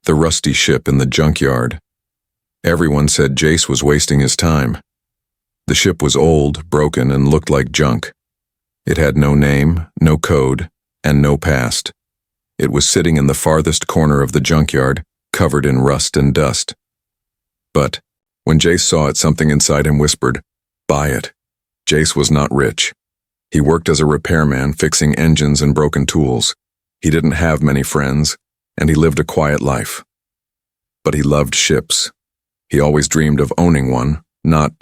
The rusty ship in the junkyard. Everyone said Jace was wasting his time. The ship was old, broken, and looked like junk. It had no name, no code, and no past. It was sitting in the farthest corner of the junkyard, covered in rust and dust. But when Jace saw it, something inside him whispered, "Buy it." Jace was not rich. He worked as a repairman, fixing engines and broken tools. He didn't have many friends, and he lived a quiet life. But he loved ships. He always dreamed of owning one, not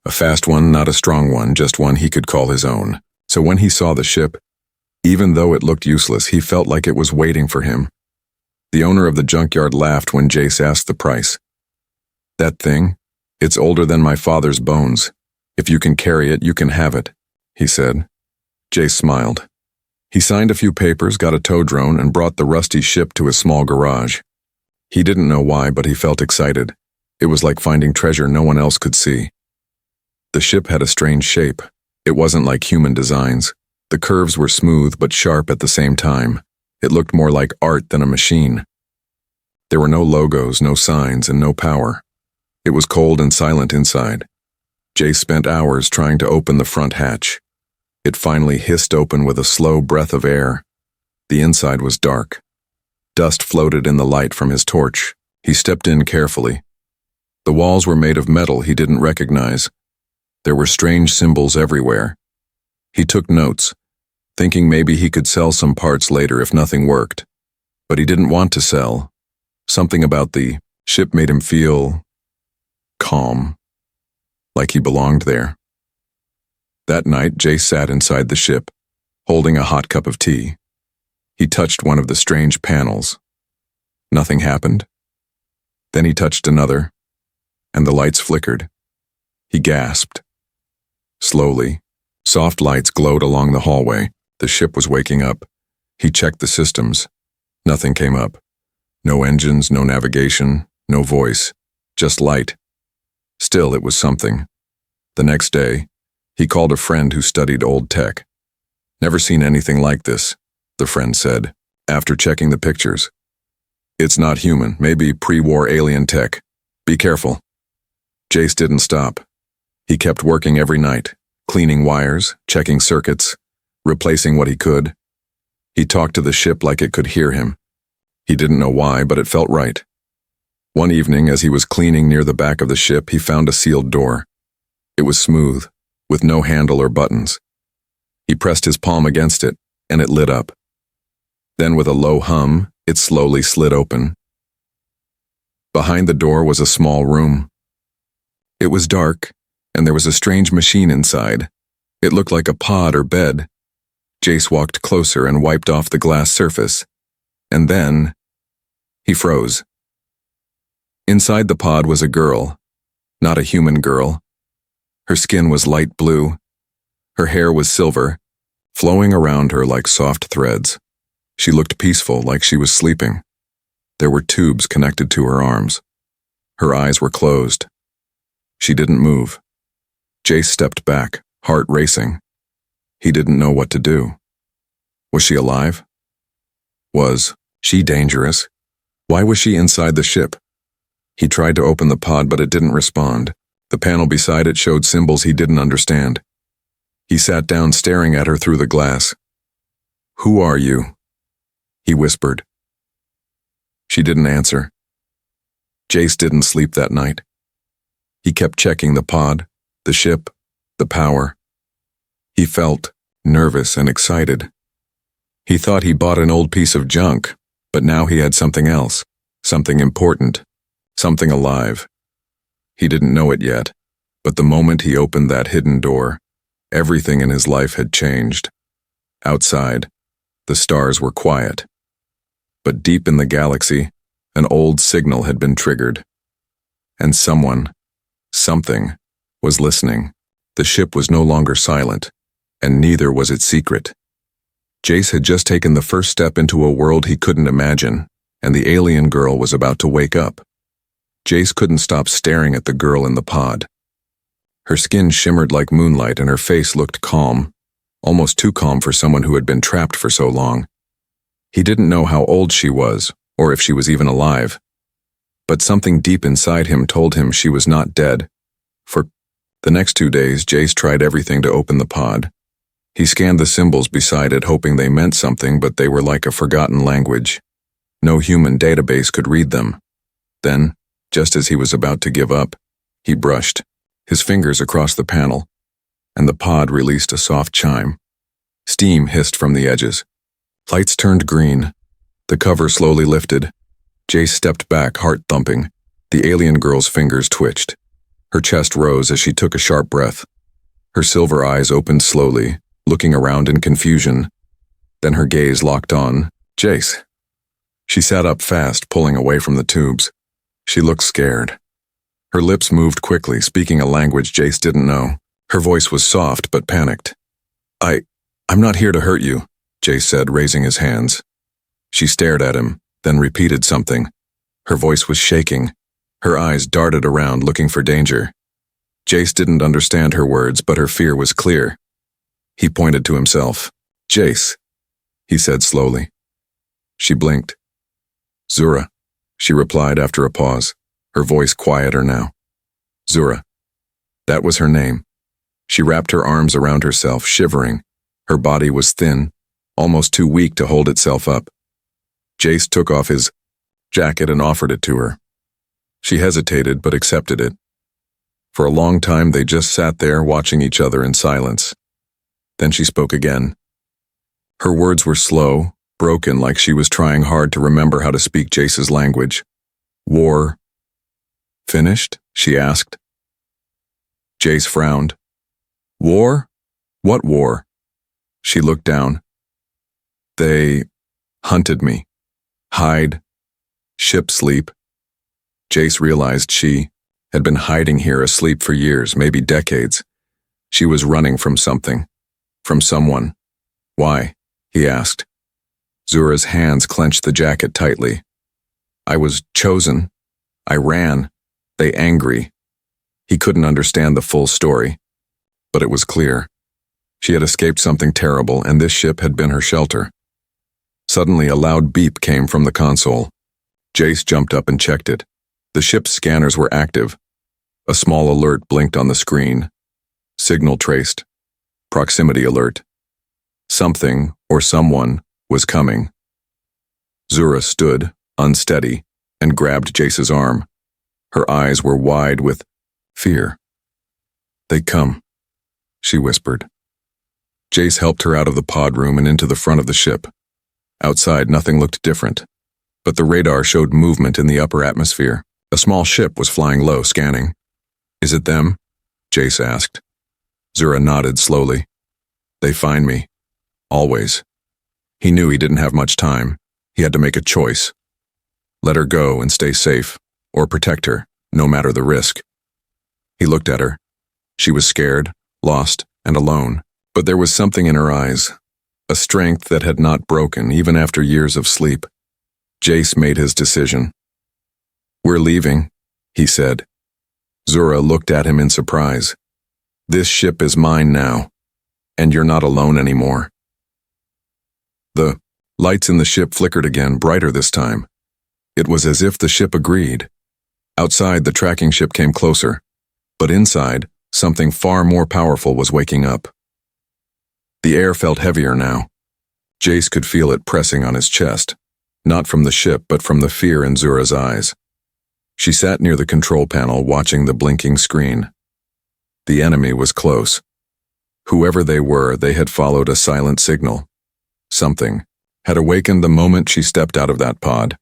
a fast one, not a strong one, just one he could call his own. So when he saw the ship, even though it looked useless, he felt like it was waiting for him. The owner of the junkyard laughed when Jace asked the price. "That thing? It's older than my father's bones. If you can carry it, you can have it," he said. Jace smiled. He signed a few papers, got a tow drone, and brought the rusty ship to his small garage. He didn't know why, but he felt excited. It was like finding treasure no one else could see. The ship had a strange shape. It wasn't like human designs. The curves were smooth but sharp at the same time. It looked more like art than a machine. There were no logos, no signs, and no power. It was cold and silent inside. Jace spent hours trying to open the front hatch. It finally hissed open with a slow breath of air. The inside was dark. Dust floated in the light from his torch. He stepped in carefully. The walls were made of metal he didn't recognize. There were strange symbols everywhere. He took notes, thinking maybe he could sell some parts later if nothing worked. But he didn't want to sell. Something about the ship made him feel calm, like he belonged there. That night, Jace sat inside the ship, holding a hot cup of tea. He touched one of the strange panels. Nothing happened. Then he touched another, and the lights flickered. He gasped. Slowly, soft lights glowed along the hallway. The ship was waking up. He checked the systems. Nothing came up. No engines, no navigation, no voice, just light. Still, it was something. The next day, he called a friend who studied old tech. "Never seen anything like this," the friend said, after checking the pictures. "It's not human, maybe pre-war alien tech. Be careful." Jace didn't stop. He kept working every night, cleaning wires, checking circuits, replacing what he could. He talked to the ship like it could hear him. He didn't know why, but it felt right. One evening, as he was cleaning near the back of the ship, he found a sealed door. It was smooth, with no handle or buttons. He pressed his palm against it, and it lit up. Then with a low hum, it slowly slid open. Behind the door was a small room. It was dark, and there was a strange machine inside. It looked like a pod or bed. Jace walked closer and wiped off the glass surface. And then, he froze. Inside the pod was a girl, not a human girl. Her skin was light blue. Her hair was silver, flowing around her like soft threads. She looked peaceful, like she was sleeping. There were tubes connected to her arms. Her eyes were closed. She didn't move. Jace stepped back, heart racing. He didn't know what to do. Was she alive? Was she dangerous? Why was she inside the ship? He tried to open the pod, but it didn't respond. The panel beside it showed symbols he didn't understand. He sat down, staring at her through the glass. "Who are you?" he whispered. She didn't answer. Jace didn't sleep that night. He kept checking the pod, the ship, the power. He felt nervous and excited. He thought he bought an old piece of junk, but now he had something else, something important, something alive. He didn't know it yet, but the moment he opened that hidden door, everything in his life had changed. Outside, the stars were quiet. But deep in the galaxy, an old signal had been triggered. And something, was listening. The ship was no longer silent, and neither was its secret. Jace had just taken the first step into a world he couldn't imagine, and the alien girl was about to wake up. Jace couldn't stop staring at the girl in the pod. Her skin shimmered like moonlight and her face looked calm, almost too calm for someone who had been trapped for so long. He didn't know how old she was or if she was even alive. But something deep inside him told him she was not dead. For the next 2 days, Jace tried everything to open the pod. He scanned the symbols beside it, hoping they meant something, but they were like a forgotten language. No human database could read them. Then, just as he was about to give up, he brushed his fingers across the panel, and the pod released a soft chime. Steam hissed from the edges. Lights turned green. The cover slowly lifted. Jace stepped back, heart thumping. The alien girl's fingers twitched. Her chest rose as she took a sharp breath. Her silver eyes opened slowly, looking around in confusion. Then her gaze locked on Jace. She sat up fast, pulling away from the tubes. She looked scared. Her lips moved quickly, speaking a language Jace didn't know. Her voice was soft but panicked. I'm not here to hurt you, Jace said, raising his hands. She stared at him, then repeated something. Her voice was shaking. Her eyes darted around, looking for danger. Jace didn't understand her words, but her fear was clear. He pointed to himself. Jace, he said slowly. She blinked. Zura, she replied after a pause, her voice quieter now. Zura. That was her name. She wrapped her arms around herself, shivering. Her body was thin, almost too weak to hold itself up. Jace took off his jacket and offered it to her. She hesitated but accepted it. For a long time they just sat there watching each other in silence. Then she spoke again. Her words were slow, broken, like she was trying hard to remember how to speak Jace's language. War finished? She asked. Jace frowned. War? What war? She looked down. They hunted me. Hide. Ship sleep. Jace realized she had been hiding here asleep for years, maybe decades. She was running from something. From someone. Why? He asked. Zura's hands clenched the jacket tightly. I was chosen. I ran. They angry. He couldn't understand the full story. But it was clear. She had escaped something terrible, and this ship had been her shelter. Suddenly, a loud beep came from the console. Jace jumped up and checked it. The ship's scanners were active. A small alert blinked on the screen. Signal traced. Proximity alert. Something, or someone, was coming. Zura stood, unsteady, and grabbed Jace's arm. Her eyes were wide with fear. They come, she whispered. Jace helped her out of the pod room and into the front of the ship. Outside, nothing looked different, but the radar showed movement in the upper atmosphere. A small ship was flying low, scanning. Is it them? Jace asked. Zura nodded slowly. They find me. Always. He knew he didn't have much time. He had to make a choice. Let her go and stay safe, or protect her, no matter the risk. He looked at her. She was scared, lost, and alone. But there was something in her eyes, a strength that had not broken even after years of sleep. Jace made his decision. We're leaving, he said. Zura looked at him in surprise. This ship is mine now, and you're not alone anymore. The lights in the ship flickered again, brighter this time. It was as if the ship agreed. Outside, the tracking ship came closer, but inside, something far more powerful was waking up. The air felt heavier now. Jace could feel it pressing on his chest, not from the ship but from the fear in Zura's eyes. She sat near the control panel watching the blinking screen. The enemy was close. Whoever they were, they had followed a silent signal. Something had awakened the moment she stepped out of that pod.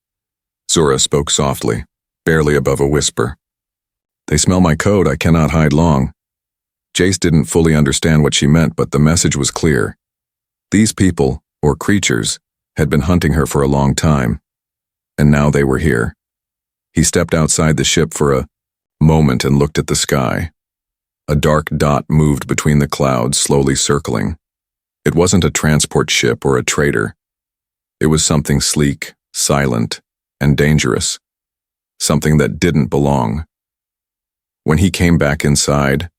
Zura spoke softly, barely above a whisper. They smell my code, I cannot hide long. Jace didn't fully understand what she meant, but the message was clear. These people, or creatures, had been hunting her for a long time, and now they were here. He stepped outside the ship for a moment and looked at the sky. A dark dot moved between the clouds, slowly circling. It wasn't a transport ship or a trader. It was something sleek, silent, and dangerous. Something that didn't belong. When he came back inside,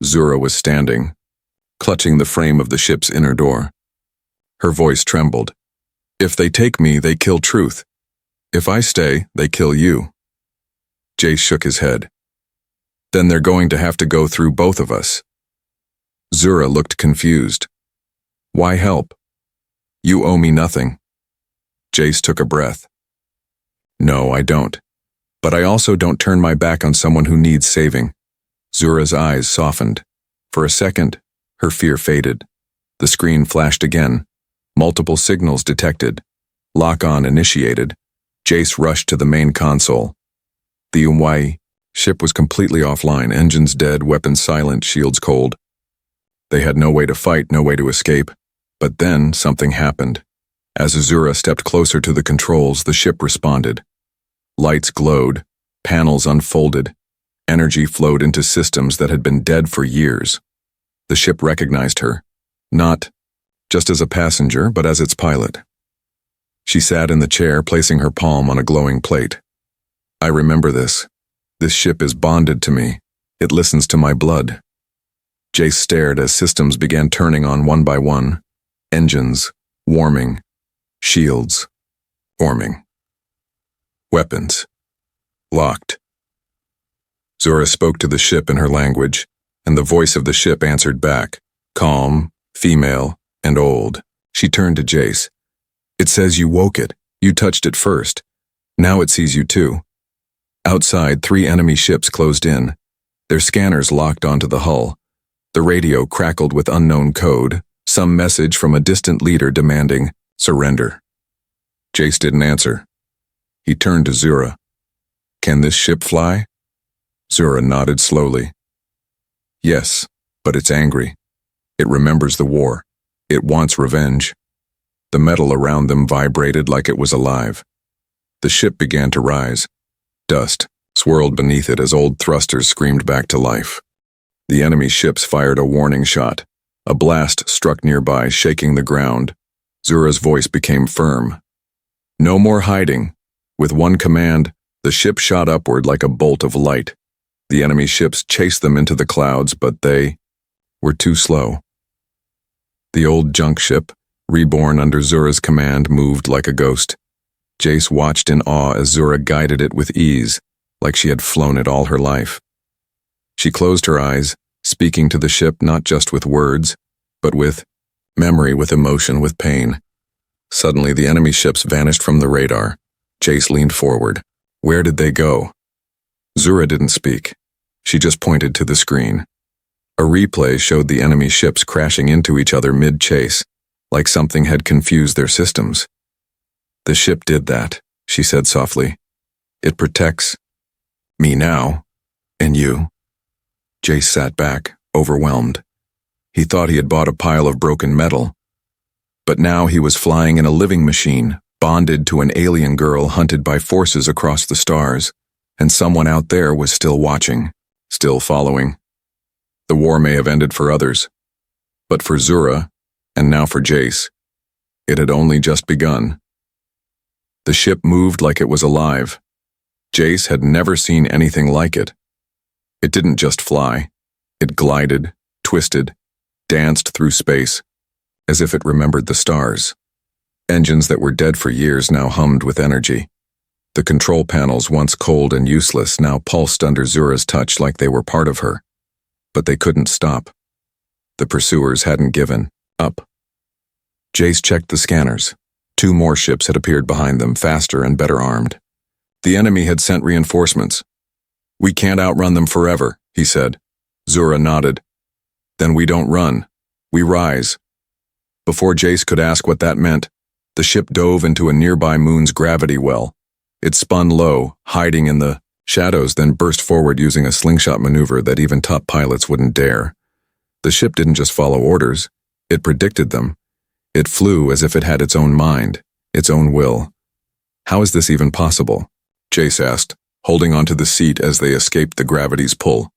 Zura was standing, clutching the frame of the ship's inner door. Her voice trembled. If they take me, they kill truth. If I stay, they kill you. Jace shook his head. Then they're going to have to go through both of us. Zura looked confused. Why help? You owe me nothing. Jace took a breath. No, I don't. But I also don't turn my back on someone who needs saving. Zura's eyes softened. For a second, her fear faded. The screen flashed again. Multiple signals detected. Lock-on initiated. Jace rushed to the main console. The HFY ship was completely offline, engines dead, weapons silent, shields cold. They had no way to fight, no way to escape. But then something happened. As Azura stepped closer to the controls, the ship responded. Lights glowed, panels unfolded, energy flowed into systems that had been dead for years. The ship recognized her, not just as a passenger, but as its pilot. She sat in the chair, placing her palm on a glowing plate. I remember this. This ship is bonded to me. It listens to my blood. Jace stared as systems began turning on one by one. Engines, warming, shields, warming. Weapons, locked. Zura spoke to the ship in her language, and the voice of the ship answered back, calm, female, and old. She turned to Jace. It says you woke it. You touched it first. Now it sees you too. Outside, 3 enemy ships closed in. Their scanners locked onto the hull. The radio crackled with unknown code, some message from a distant leader demanding surrender. Jace didn't answer. He turned to Zura. Can this ship fly? Zura nodded slowly. Yes, but it's angry. It remembers the war. It wants revenge. The metal around them vibrated like it was alive. The ship began to rise. Dust swirled beneath it as old thrusters screamed back to life. The enemy ships fired a warning shot. A blast struck nearby, shaking the ground. Zura's voice became firm. No more hiding. With one command, the ship shot upward like a bolt of light. The enemy ships chased them into the clouds, but they were too slow. The old junk ship, reborn under Zura's command, moved like a ghost. Jace watched in awe as Zura guided it with ease, like she had flown it all her life. She closed her eyes, speaking to the ship not just with words, but with memory, with emotion, with pain. Suddenly, the enemy ships vanished from the radar. Jace leaned forward. Where did they go? Zura didn't speak. She just pointed to the screen. A replay showed the enemy ships crashing into each other mid-chase, like something had confused their systems. The ship did that, she said softly. It protects me now, and you. Jace sat back, overwhelmed. He thought he had bought a pile of broken metal. But now he was flying in a living machine, bonded to an alien girl hunted by forces across the stars, and someone out there was still watching, still following. The war may have ended for others, but for Zura, and now for Jace, it had only just begun. The ship moved like it was alive. Jace had never seen anything like it. It didn't just fly. It glided, twisted, danced through space, as if it remembered the stars. Engines that were dead for years now hummed with energy. The control panels, once cold and useless, now pulsed under Zura's touch like they were part of her. But they couldn't stop. The pursuers hadn't given up. Jace checked the scanners. 2 more ships had appeared behind them, faster and better armed. The enemy had sent reinforcements. We can't outrun them forever, he said. Zura nodded. Then we don't run. We rise. Before Jace could ask what that meant, the ship dove into a nearby moon's gravity well. It spun low, hiding in the shadows, then burst forward using a slingshot maneuver that even top pilots wouldn't dare. The ship didn't just follow orders. It predicted them. It flew as if it had its own mind, its own will. How is this even possible? Jace asked, holding onto the seat as they escaped the gravity's pull.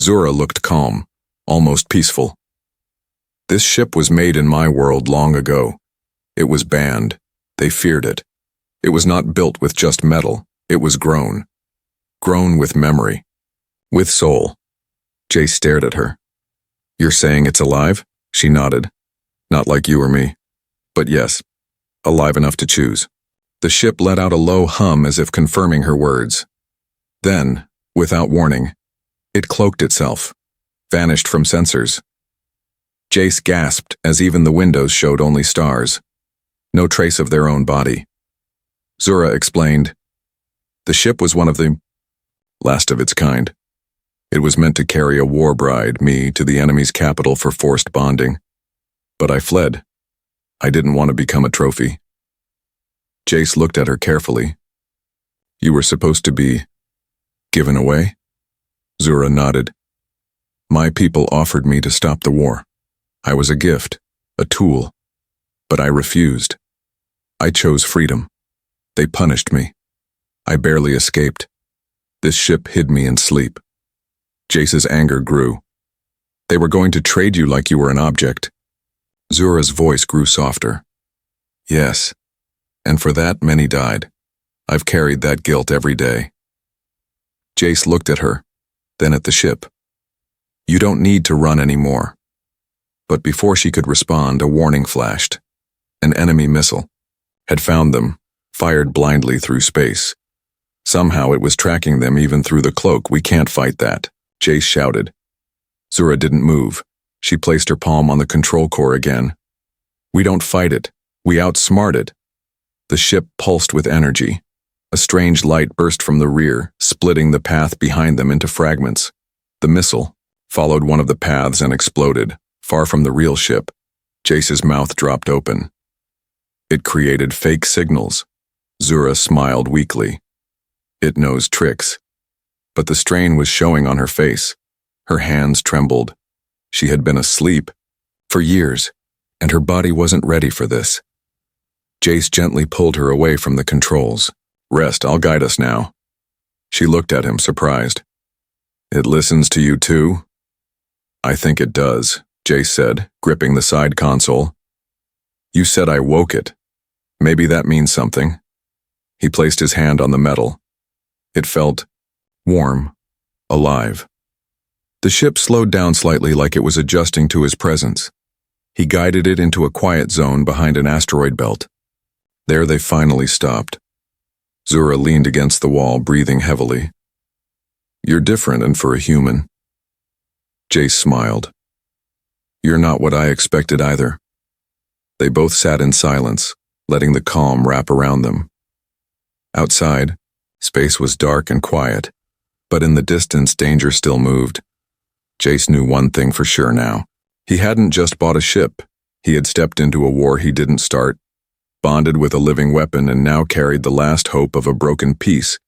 Zura looked calm, almost peaceful. This ship was made in my world long ago. It was banned. They feared it. It was not built with just metal. It was grown. Grown with memory. With soul. Jace stared at her. You're saying it's alive? She nodded. Not like you or me. But yes, alive enough to choose. The ship let out a low hum as if confirming her words. Then, without warning, it cloaked itself, vanished from sensors. Jace gasped as even the windows showed only stars. No trace of their own body. Zura explained, "The ship was one of the last of its kind. It was meant to carry a war bride, me, to the enemy's capital for forced bonding. But I fled. I didn't want to become a trophy." Jace looked at her carefully. "You were supposed to be given away?" Zura nodded. "My people offered me to stop the war. I was a gift, a tool. But I refused. I chose freedom. They punished me. I barely escaped. This ship hid me in sleep." Jace's anger grew. "They were going to trade you like you were an object." Zura's voice grew softer. "Yes, and for that many died. I've carried that guilt every day." Jace looked at her, then at the ship. "You don't need to run anymore." But before she could respond, a warning flashed. An enemy missile had found them, fired blindly through space. Somehow it was tracking them even through the cloak. "We can't fight that," Jace shouted. Zura didn't move. She placed her palm on the control core again. "We don't fight it. We outsmart it." The ship pulsed with energy. A strange light burst from the rear, splitting the path behind them into fragments. The missile followed one of the paths and exploded, far from the real ship. Jace's mouth dropped open. "It created fake signals." Zura smiled weakly. "It knows tricks." But the strain was showing on her face. Her hands trembled. She had been asleep for years, and her body wasn't ready for this. Jace gently pulled her away from the controls. "Rest, I'll guide us now." She looked at him, surprised. "It listens to you too?" "I think it does," Jace said, gripping the side console. "You said I woke it. Maybe that means something." He placed his hand on the metal. It felt warm, alive. The ship slowed down slightly like it was adjusting to his presence. He guided it into a quiet zone behind an asteroid belt. There they finally stopped. Zura leaned against the wall, breathing heavily. "You're different, and for a human." Jace smiled. "You're not what I expected either." They both sat in silence, letting the calm wrap around them. Outside, space was dark and quiet, but in the distance danger still moved. Jace knew one thing for sure now. He hadn't just bought a ship. He had stepped into a war he didn't start, bonded with a living weapon, and now carried the last hope of a broken peace,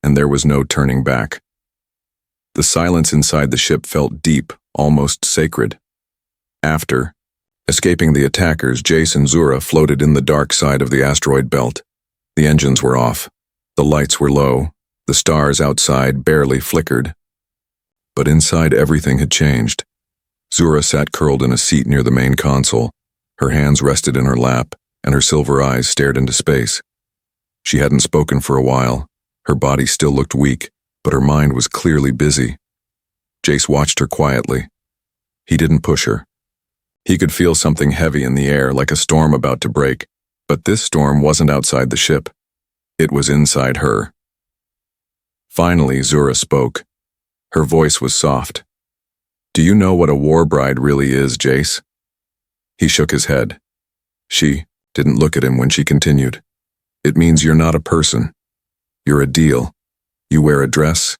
and there was no turning back. The silence inside the ship felt deep, almost sacred. After escaping the attackers, Jace and Zura floated in the dark side of the asteroid belt. The engines were off. The lights were low. The stars outside barely flickered. But inside everything had changed. Zura sat curled in a seat near the main console. Her hands rested in her lap, and her silver eyes stared into space. She hadn't spoken for a while. Her body still looked weak, but her mind was clearly busy. Jace watched her quietly. He didn't push her. He could feel something heavy in the air, like a storm about to break, but this storm wasn't outside the ship. It was inside her. Finally, Zura spoke. Her voice was soft. "Do you know what a war bride really is, Jace?" He shook his head. She didn't look at him when she continued. "It means you're not a person. You're a deal. You wear a dress,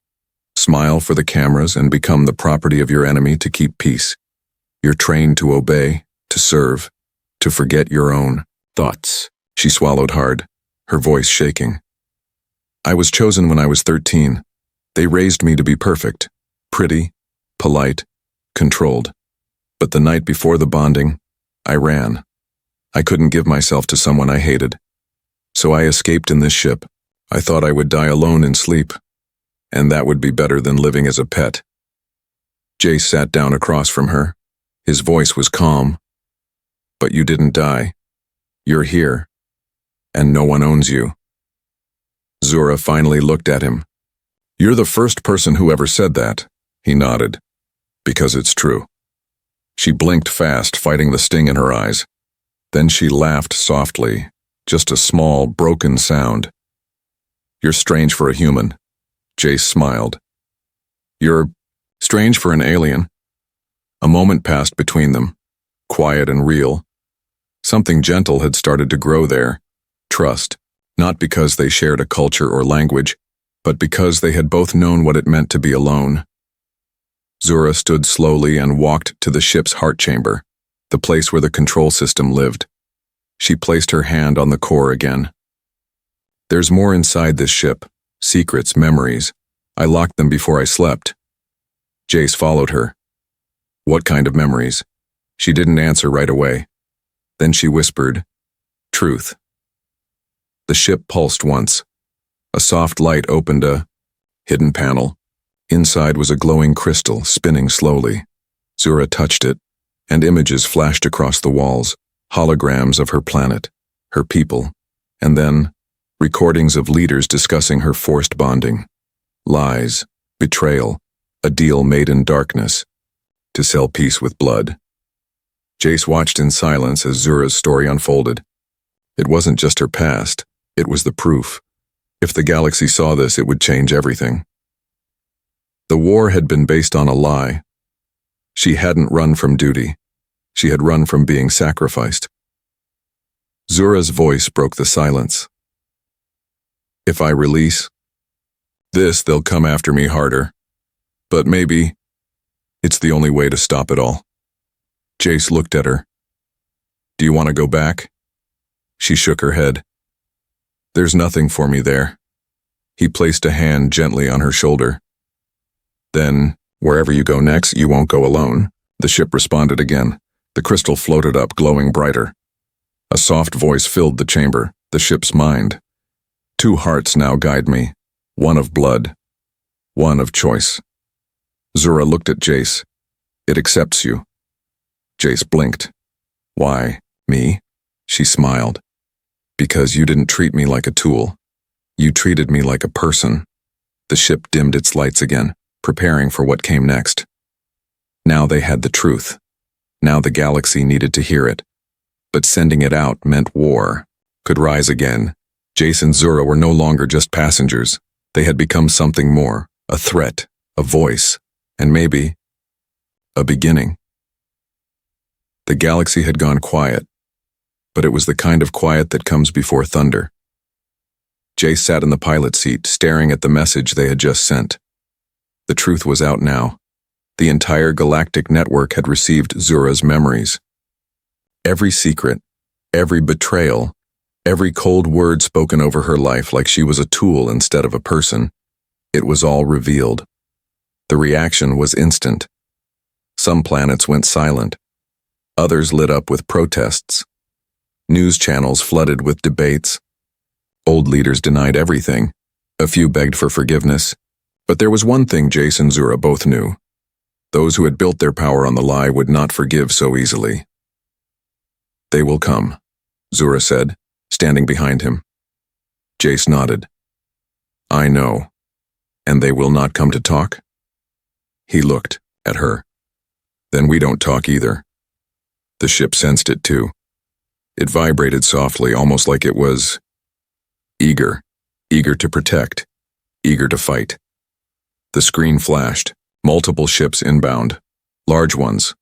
smile for the cameras, and become the property of your enemy to keep peace. You're trained to obey, to serve, to forget your own thoughts." She swallowed hard, her voice shaking. "I was chosen when I was 13. They raised me to be perfect, pretty, polite, controlled. But the night before the bonding, I ran. I couldn't give myself to someone I hated. So I escaped in this ship. I thought I would die alone in sleep, and that would be better than living as a pet." Jace sat down across from her. His voice was calm. "But you didn't die. You're here, and no one owns you." Zura finally looked at him. "You're the first person who ever said that." He nodded. "Because it's true." She blinked fast, fighting the sting in her eyes. Then she laughed softly, just a small, broken sound. "You're strange for a human." Jace smiled. "You're strange for an alien." A moment passed between them, quiet and real. Something gentle had started to grow there. Trust, not because they shared a culture or language, but because they had both known what it meant to be alone. Zura stood slowly and walked to the ship's heart chamber, the place where the control system lived. She placed her hand on the core again. "There's more inside this ship, secrets, memories. I locked them before I slept." Jace followed her. "What kind of memories?" She didn't answer right away. Then she whispered, "Truth." The ship pulsed once. A soft light opened a hidden panel. Inside was a glowing crystal spinning slowly. Zura touched it, and images flashed across the walls, holograms of her planet, her people, and then recordings of leaders discussing her forced bonding. Lies, betrayal, a deal made in darkness, to sell peace with blood. Jace watched in silence as Zura's story unfolded. It wasn't just her past, it was the proof. If the galaxy saw this, it would change everything. The war had been based on a lie. She hadn't run from duty. She had run from being sacrificed. Zura's voice broke the silence. "If I release this, they'll come after me harder. But maybe it's the only way to stop it all." Jace looked at her. "Do you want to go back?" She shook her head. "There's nothing for me there." He placed a hand gently on her shoulder. "Then, wherever you go next, you won't go alone." The ship responded again. The crystal floated up, glowing brighter. A soft voice filled the chamber, the ship's mind. "Two hearts now guide me, one of blood, one of choice." Zura looked at Jace. "It accepts you." Jace blinked. "Why, me?" She smiled. "Because you didn't treat me like a tool. You treated me like a person." The ship dimmed its lights again, preparing for what came next. Now they had the truth. Now the galaxy needed to hear it. But sending it out meant war could rise again. Jace and Zura were no longer just passengers. They had become something more, a threat, a voice, and maybe a beginning. The galaxy had gone quiet, but it was the kind of quiet that comes before thunder. Jace sat in the pilot seat, staring at the message they had just sent. The truth was out now. The entire galactic network had received Zura's memories. Every secret, every betrayal, every cold word spoken over her life like she was a tool instead of a person. It was all revealed. The reaction was instant. Some planets went silent. Others lit up with protests. News channels flooded with debates. Old leaders denied everything. A few begged for forgiveness. But there was one thing Jace and Zura both knew. Those who had built their power on the lie would not forgive so easily. "They will come," Zura said, standing behind him. Jace nodded. "I know. And they will not come to talk?" He looked at her. "Then we don't talk either." The ship sensed it too. It vibrated softly, almost like it was eager to protect, eager to fight. The screen flashed, multiple ships inbound, large ones,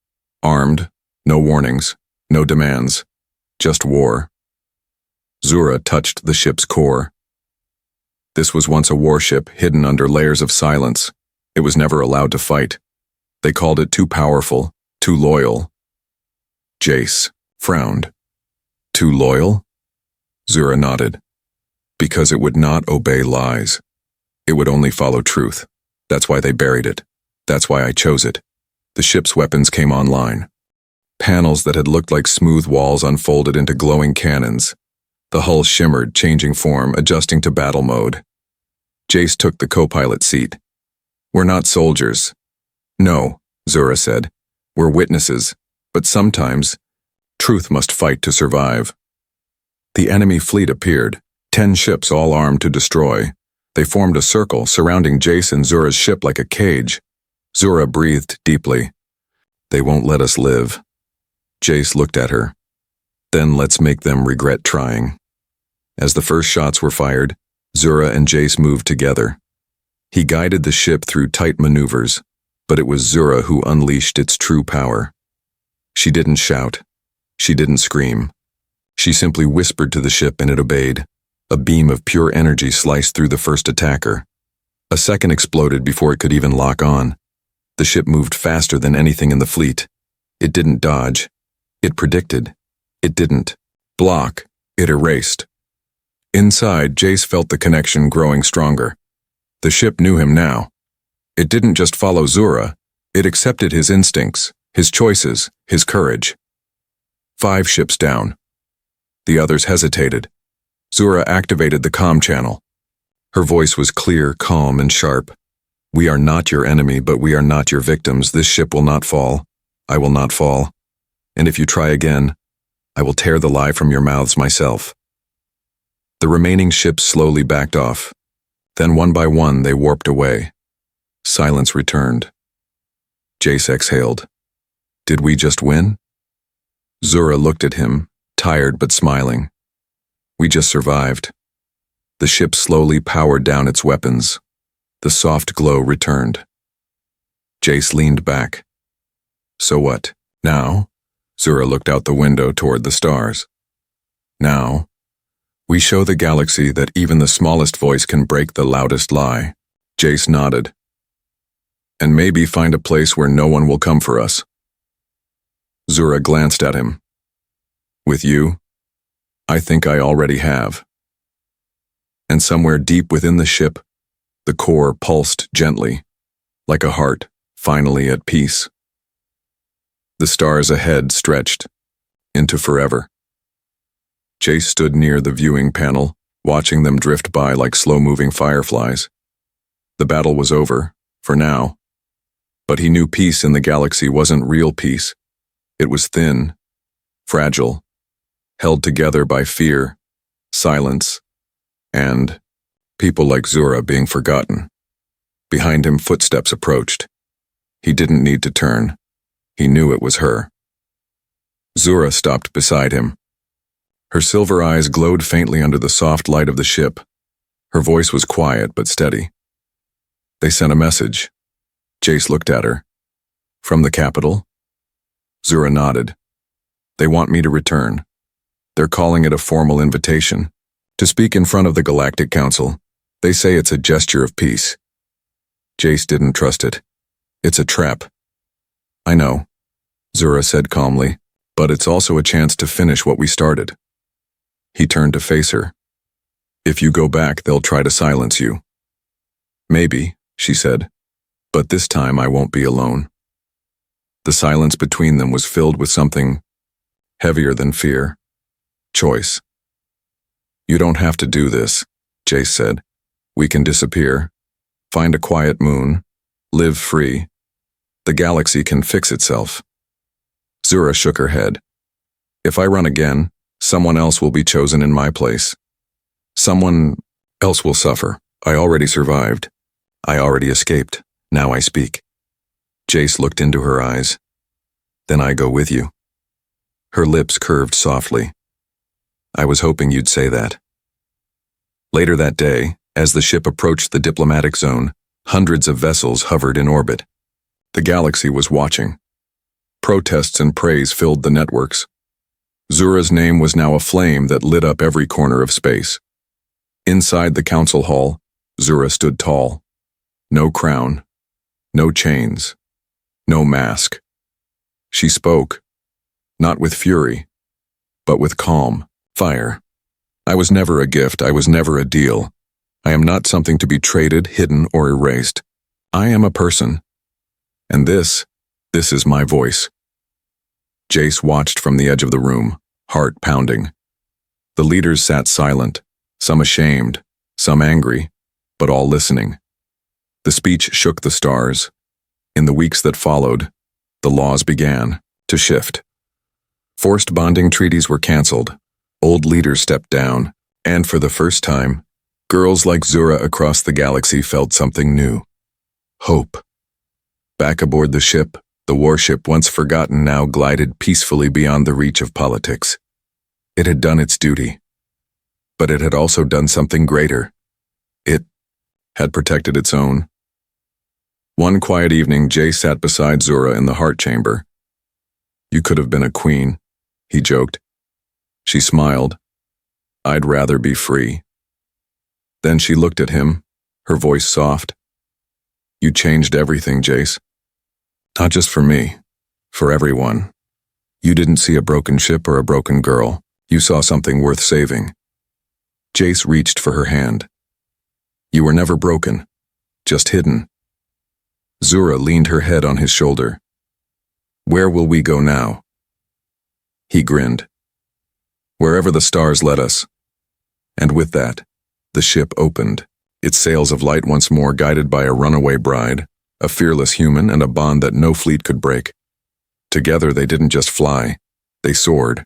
armed, no warnings, no demands, just war. Zura touched the ship's core. This was once a warship hidden under layers of silence. It was never allowed to fight. They called it too powerful, too loyal. Jace frowned. "Too loyal?" Zura nodded. "Because it would not obey lies. It would only follow truth. That's why they buried it. That's why I chose it." The ship's weapons came online. Panels that had looked like smooth walls unfolded into glowing cannons. The hull shimmered, changing form, adjusting to battle mode. Jace took the co-pilot seat. "We're not soldiers." "No," Zura said. "We're witnesses. But sometimes, truth must fight to survive." The enemy fleet appeared, 10 ships all armed to destroy. They formed a circle surrounding Jace and Zura's ship like a cage. Zura breathed deeply. "They won't let us live." Jace looked at her. "Then let's make them regret trying." As the first shots were fired, Zura and Jace moved together. He guided the ship through tight maneuvers, but it was Zura who unleashed its true power. She didn't shout. She didn't scream. She simply whispered to the ship and it obeyed. A beam of pure energy sliced through the first attacker. A second exploded before it could even lock on. The ship moved faster than anything in the fleet. It didn't dodge. It predicted. It didn't block. It erased. Inside, Jace felt the connection growing stronger. The ship knew him now. It didn't just follow Zura. It accepted his instincts, his choices, his courage. 5 ships down. The others hesitated. Zura activated the comm channel. Her voice was clear, calm, and sharp. "We are not your enemy, but we are not your victims. This ship will not fall. I will not fall. And if you try again, I will tear the lie from your mouths myself." The remaining ships slowly backed off. Then one by one they warped away. Silence returned. Jace exhaled. Did we just win? Zura looked at him, tired but smiling. We just survived. The ship slowly powered down its weapons. The soft glow returned. Jace leaned back. So what, now? Zura looked out the window toward the stars. Now, we show the galaxy that even the smallest voice can break the loudest lie. Jace nodded. And maybe find a place where no one will come for us. Zura glanced at him. With you, I think I already have. And somewhere deep within the ship, the core pulsed gently, like a heart finally at peace. The stars ahead stretched into forever. Jace stood near the viewing panel, watching them drift by like slow-moving fireflies. The battle was over, for now. But he knew peace in the galaxy wasn't real peace. It was thin, fragile, held together by fear, silence, and people like Zura being forgotten. Behind him, footsteps approached. He didn't need to turn. He knew it was her. Zura stopped beside him. Her silver eyes glowed faintly under the soft light of the ship. Her voice was quiet but steady. They sent a message. Jace looked at her. From the capital? Zura nodded. They want me to return. They're calling it a formal invitation. To speak in front of the Galactic Council. They say it's a gesture of peace. Jace didn't trust it. It's a trap. I know, Zura said calmly, but it's also a chance to finish what we started. He turned to face her. If you go back, they'll try to silence you. Maybe, she said, but this time I won't be alone. The silence between them was filled with something heavier than fear. Choice. You don't have to do this, Jace said. We can disappear, find a quiet moon, live free. The galaxy can fix itself. Zura shook her head. If I run again, someone else will be chosen in my place. Someone else will suffer. I already survived. I already escaped. Now I speak. Jace looked into her eyes. Then I go with you. Her lips curved softly. I was hoping you'd say that. Later that day, as the ship approached the diplomatic zone, hundreds of vessels hovered in orbit. The galaxy was watching. Protests and praise filled the networks. Zura's name was now a flame that lit up every corner of space. Inside the council hall, Zura stood tall. No crown, no chains, no mask. She spoke, not with fury, but with calm, fire. I was never a gift, I was never a deal. I am not something to be traded, hidden, or erased. I am a person. And this is my voice. Jace watched from the edge of the room, heart pounding. The leaders sat silent, some ashamed, some angry, but all listening. The speech shook the stars. In the weeks that followed, the laws began to shift. Forced bonding treaties were canceled. Old leaders stepped down, and for the first time, girls like Zura across the galaxy felt something new. Hope. Back aboard the ship, the warship, once forgotten, now glided peacefully beyond the reach of politics. It had done its duty. But it had also done something greater. It had protected its own. One quiet evening, Jay sat beside Zura in the heart chamber. "You could have been a queen," he joked. She smiled. "I'd rather be free." Then she looked at him, her voice soft. "You changed everything, Jace. Not just for me, for everyone. You didn't see a broken ship or a broken girl. You saw something worth saving." Jace reached for her hand. "You were never broken, just hidden." Zura leaned her head on his shoulder. "Where will we go now?" He grinned. "Wherever the stars let us." And with that, the ship opened, its sails of light once more guided by a runaway bride, a fearless human, and a bond that no fleet could break. Together they didn't just fly, they soared.